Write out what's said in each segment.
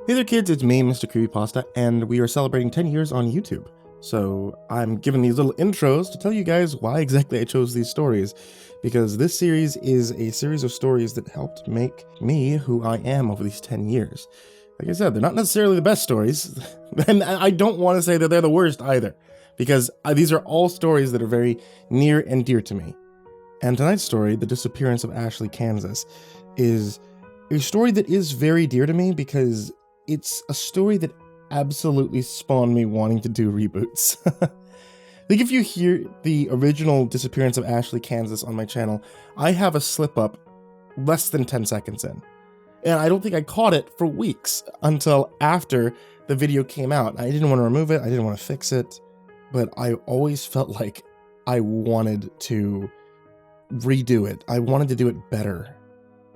Hey there kids, it's me, MrCreepyPasta, and we are celebrating 10 years on YouTube. So I'm giving these little intros to tell you guys why exactly I chose these stories, because this series is a series of stories that helped make me who I am over these 10 years. Like I said, they're not necessarily the best stories, and I don't want to say that they're the worst either, because these are all stories that are very near and dear to me. And tonight's story, The Disappearance of Ashley, Kansas, is a story that is very dear to me because it's a story that absolutely spawned me wanting to do reboots. I think if you hear the original Disappearance of Ashley, Kansas on my channel, I have a slip up less than 10 seconds in. And I don't think I caught it for weeks until after the video came out. I didn't want to remove it, I didn't want to fix it, but I always felt like I wanted to redo it. I wanted to do it better.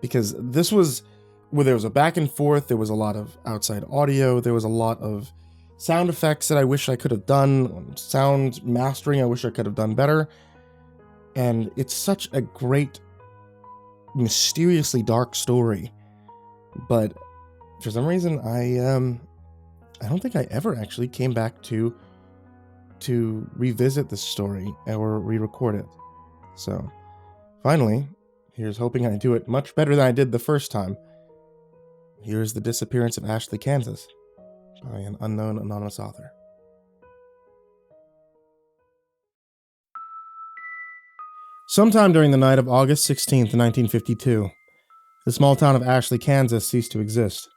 Because this was where there was a back and forth, there was a lot of outside audio, there was a lot of sound effects that I wish I could have done, sound mastering I wish I could have done better, and it's such a great, mysteriously dark story, but for some reason I don't think I ever actually came back to revisit this story or re-record it. So, finally, here's hoping I do it much better than I did the first time. Here's The Disappearance of Ashley, Kansas, by an unknown anonymous author. Sometime during the night of August 16th, 1952, the small town of Ashley, Kansas ceased to exist.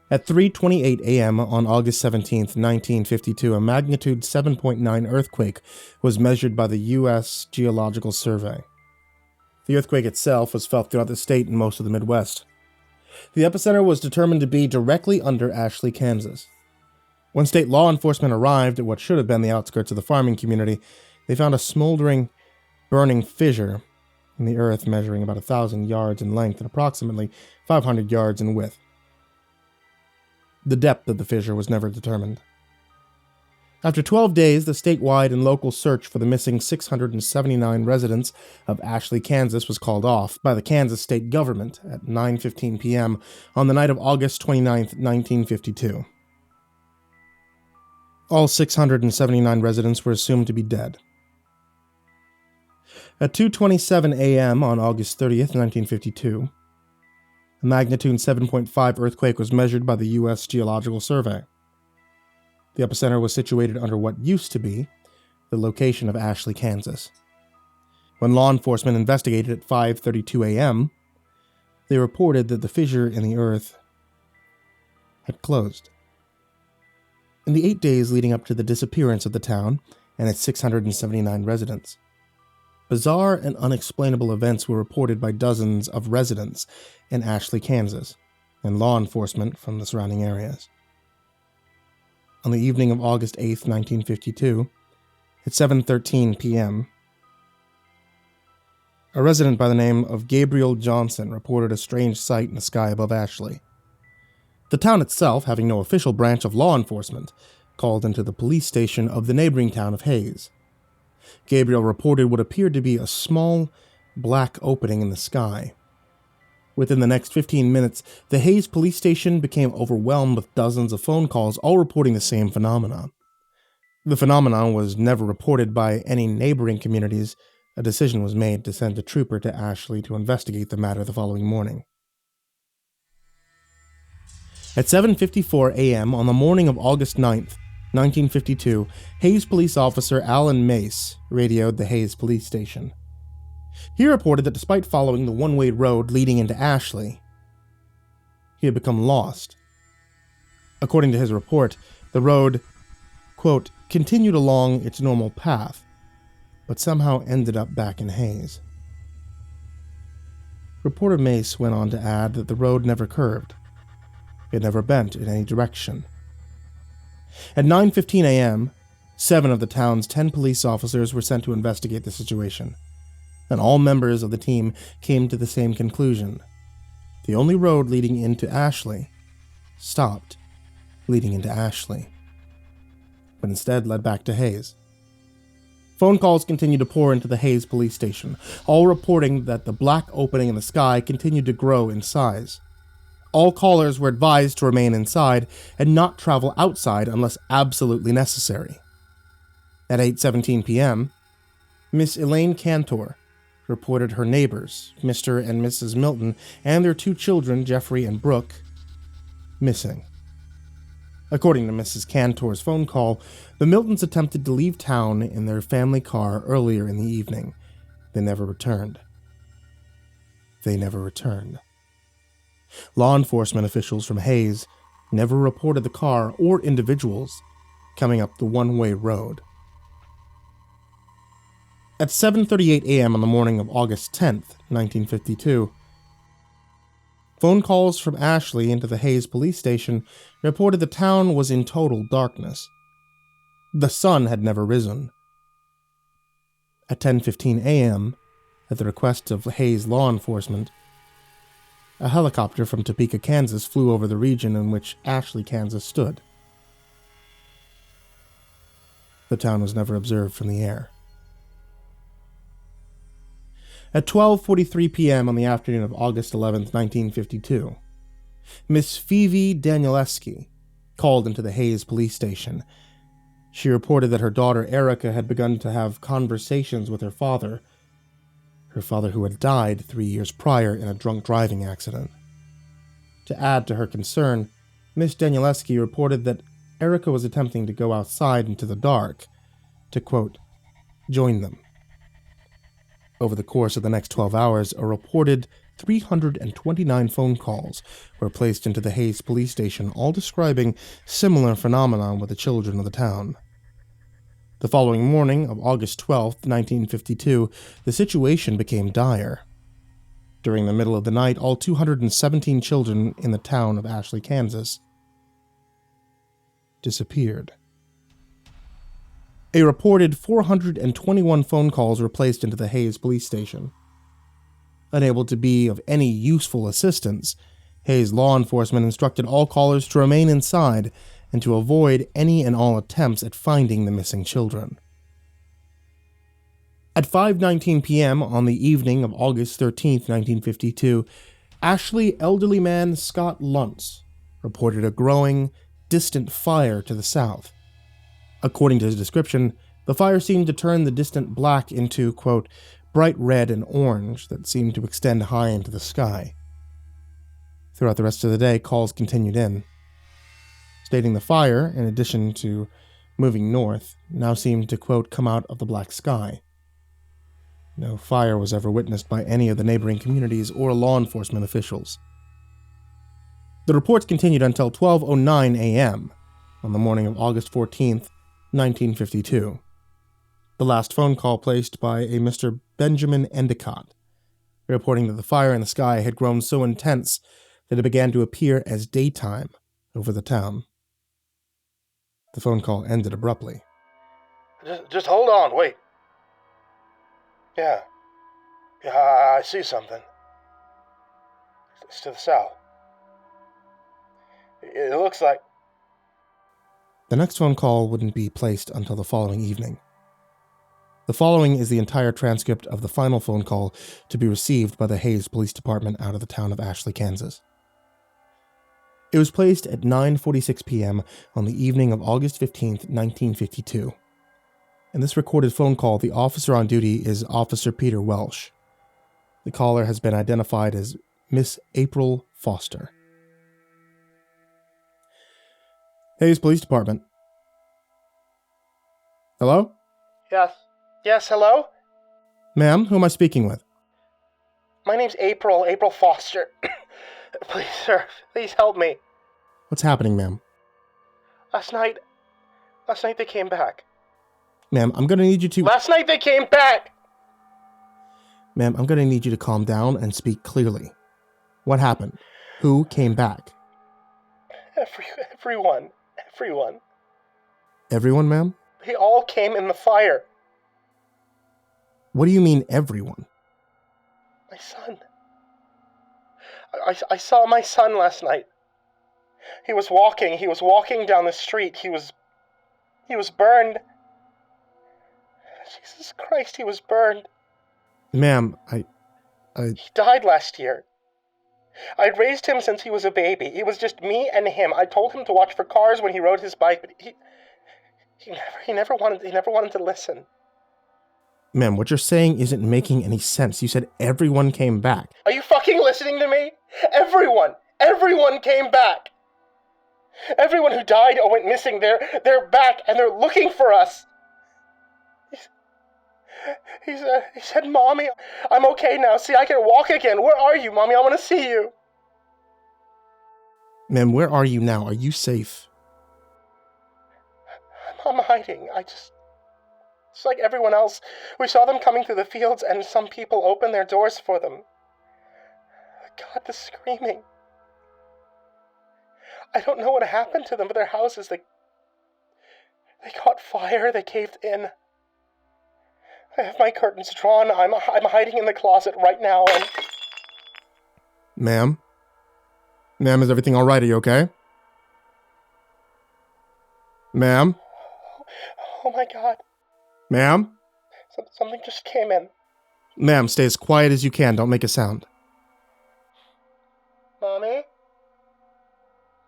At 3:28 a.m. on August 17th, 1952, a magnitude 7.9 earthquake was measured by the U.S. Geological Survey. The earthquake itself was felt throughout the state and most of the Midwest. The epicenter was determined to be directly under Ashley, Kansas. When state law enforcement arrived at what should have been the outskirts of the farming community, they found a smoldering, burning fissure in the earth measuring about 1,000 yards in length and approximately 500 yards in width. The depth of the fissure was never determined. After 12 days, the statewide and local search for the missing 679 residents of Ashley, Kansas was called off by the Kansas state government at 9:15 p.m. on the night of August 29, 1952. All 679 residents were assumed to be dead. At 2:27 a.m. on August 30th, 1952, a magnitude 7.5 earthquake was measured by the U.S. Geological Survey. The epicenter was situated under what used to be the location of Ashley, Kansas. When law enforcement investigated at 5:32 a.m., they reported that the fissure in the earth had closed. In the 8 days leading up to the disappearance of the town and its 679 residents, bizarre and unexplainable events were reported by dozens of residents in Ashley, Kansas, and law enforcement from the surrounding areas. On the evening of August 8, 1952, at 7:13 p.m., a resident by the name of Gabriel Johnson reported a strange sight in the sky above Ashley. The town itself, having no official branch of law enforcement, called into the police station of the neighboring town of Hayes. Gabriel reported what appeared to be a small, black opening in the sky. Within the next 15 minutes, the Hayes police station became overwhelmed with dozens of phone calls, all reporting the same phenomenon. The phenomenon was never reported by any neighboring communities. A decision was made to send a trooper to Ashley to investigate the matter the following morning. At 7:54 a.m. on the morning of August 9th, 1952, Hayes police officer Alan Mace radioed the Hayes police station. He reported that despite following the one-way road leading into Ashley, he had become lost. According to his report, the road, quote, continued along its normal path, but somehow ended up back in Hayes. Reporter Mace went on to add that the road never curved. It never bent in any direction. At 9:15 a.m., 7 of the town's 10 police officers were sent to investigate the situation, and all members of the team came to the same conclusion. The only road leading into Ashley stopped leading into Ashley, but instead led back to Hayes. Phone calls continued to pour into the Hayes police station, all reporting that the black opening in the sky continued to grow in size. All callers were advised to remain inside and not travel outside unless absolutely necessary. At 8:17 p.m., Miss Elaine Cantor reported her neighbors, Mr. and Mrs. Milton, and their 2 children, Jeffrey and Brooke, missing. According to Mrs. Cantor's phone call, the Miltons attempted to leave town in their family car earlier in the evening. They never returned. Law enforcement officials from Hayes never reported the car or individuals coming up the one-way road. At 7:38 a.m. on the morning of August 10th, 1952, phone calls from Ashley into the Hayes police station reported the town was in total darkness. The sun had never risen. At 10:15 a.m., at the request of Hayes law enforcement, a helicopter from Topeka, Kansas flew over the region in which Ashley, Kansas stood. The town was never observed from the air. At 12:43 p.m. on the afternoon of August 11th, 1952, Miss Phoebe Danielewski called into the Hayes police station. She reported that her daughter Erica had begun to have conversations with her father who had died 3 years prior in a drunk driving accident. To add to her concern, Miss Danielewski reported that Erica was attempting to go outside into the dark to, quote, join them. Over the course of the next 12 hours, a reported 329 phone calls were placed into the Hayes police station, all describing similar phenomenon with the children of the town. The following morning of August 12th, 1952, the situation became dire. During the middle of the night, all 217 children in the town of Ashley, Kansas, disappeared. A reported 421 phone calls were placed into the Hayes police station. Unable to be of any useful assistance, Hayes law enforcement instructed all callers to remain inside and to avoid any and all attempts at finding the missing children. At 5:19 p.m. on the evening of August 13th, 1952, Ashley elderly man Scott Luntz reported a growing, distant fire to the south. According to his description, the fire seemed to turn the distant black into, quote, bright red and orange that seemed to extend high into the sky. Throughout the rest of the day, calls continued in, stating the fire, in addition to moving north, now seemed to, quote, come out of the black sky. No fire was ever witnessed by any of the neighboring communities or law enforcement officials. The reports continued until 12:09 a.m. on the morning of August 14th, 1952. The last phone call placed by a Mr. Benjamin Endicott, reporting that the fire in the sky had grown so intense that it began to appear as daytime over the town. The phone call ended abruptly. Just hold on, wait. Yeah, I see something. It's to the south. It looks like... The next phone call wouldn't be placed until the following evening. The following is the entire transcript of the final phone call to be received by the Hayes Police Department out of the town of Ashley, Kansas. It was placed at 9:46 p.m. on the evening of August 15th, 1952. In this recorded phone call, the officer on duty is Officer Peter Welsh. The caller has been identified as Miss April Foster. Hayes Police Department. Hello? Yes, hello? Ma'am, who am I speaking with? My name's April Foster. Please, sir, please help me. What's happening, ma'am? Last night they came back. Ma'am, I'm gonna need you to... Last night they came back! Ma'am, I'm gonna need you to calm down and speak clearly. What happened? Who came back? Everyone. Everyone, ma'am? They all came in the fire. What do you mean, everyone? My son. I saw my son last night. He was walking down the street. He was burned. Jesus Christ, he was burned. Ma'am, He died last year. I'd raised him since he was a baby. It was just me and him. I told him to watch for cars when he rode his bike, but he never wanted to listen. Ma'am, what you're saying isn't making any sense. You said everyone came back. Are you fucking listening to me? Everyone came back. Everyone who died or went missing, they're back and they're looking for us. He said, Mommy, I'm okay now. See, I can walk again. Where are you, Mommy? I want to see you. Ma'am, where are you now? Are you safe? I'm hiding. Just like everyone else, we saw them coming through the fields and some people opened their doors for them. God, the screaming. I don't know what happened to them, but their houses, they caught fire, they caved in. I have my curtains drawn. I'm hiding in the closet right now, and... Ma'am? Ma'am, is everything all right? Are you okay? Ma'am? Oh my God. Ma'am? Something just came in. Ma'am, stay as quiet as you can. Don't make a sound. Mommy?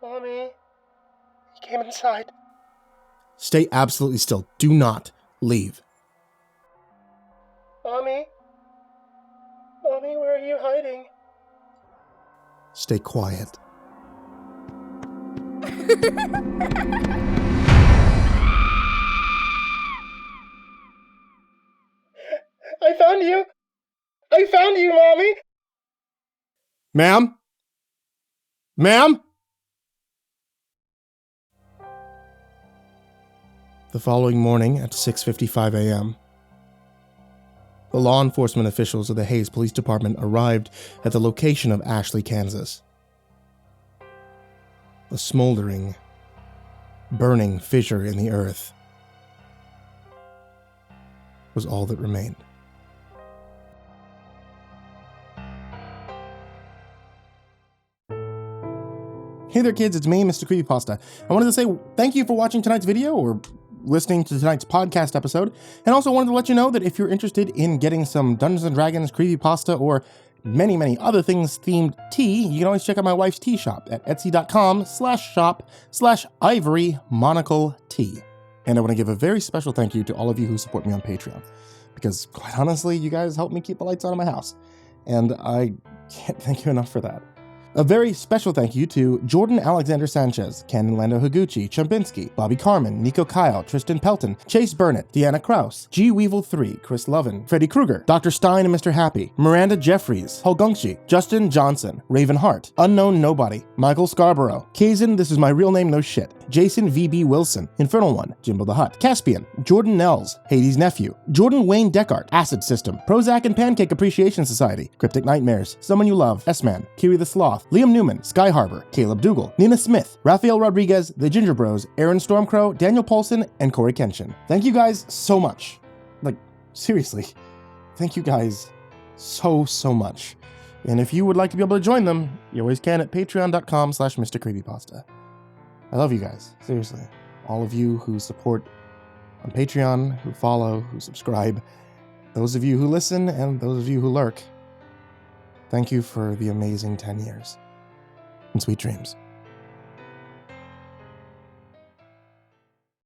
Mommy? He came inside. Stay absolutely still. Do not leave. Mommy? Mommy, where are you hiding? Stay quiet. I found you! I found you, Mommy! Ma'am? Ma'am? The following morning at 6:55 a.m., the law enforcement officials of the Hays Police Department arrived at the location of Ashley, Kansas. A smoldering, burning fissure in the earth was all that remained. Hey there kids, it's me, MrCreepyPasta. I wanted to say thank you for watching tonight's video or listening to tonight's podcast episode, and also wanted to let you know that if you're interested in getting some Dungeons & Dragons, creepypasta, or many other things themed tea, you can always check out my wife's tea shop at etsy.com/shop/ivorymonocletea. And I want to give a very special thank you to all of you who support me on Patreon, because quite honestly, you guys help me keep the lights on in my house, and I can't thank you enough for that. A very special thank you to Jordan Alexander Sanchez, Canon Lando Higuchi, Chompski, Bobby Karman, Nico kaeo, Tristain Pelton, Chase Burnett, Deanna Kraus, G Weevil 3, Chris Lovin, Freddie Krueger, Dr. Stein and Mr. Happy, Miranda Jeffries, Hugungshi, Justin Johnson, Raven Hart, Unknown Nobody, Michael Scharbrough, Kazan, ThisIsMyRealNameNoShit, Jason VB Wilson, InfernalOne, JimboTheHutt, Caspian, Jordan Nells, Hades' Nephew, Jordan Wayne Deckard, Acid System, Prozac and Pancake Appreciation Society, Cryptic Nightmares, Someone You Love, S-Man, Kiri the Sloth, Liam Newman, Sky Harbor, Caleb Dougal, Nina Smith, Raphael Rodriguez, The Ginger Bros, Aaron Stormcrow, Daniel Paulson, and Corey Kenshin. Thank you guys so much. Like, seriously, thank you guys so much. And if you would like to be able to join them, you always can at patreon.com/MrCreepyPasta. I love you guys, seriously. All of you who support on Patreon, who follow, who subscribe, those of you who listen, and those of you who lurk. Thank you for the amazing 10 years. And sweet dreams.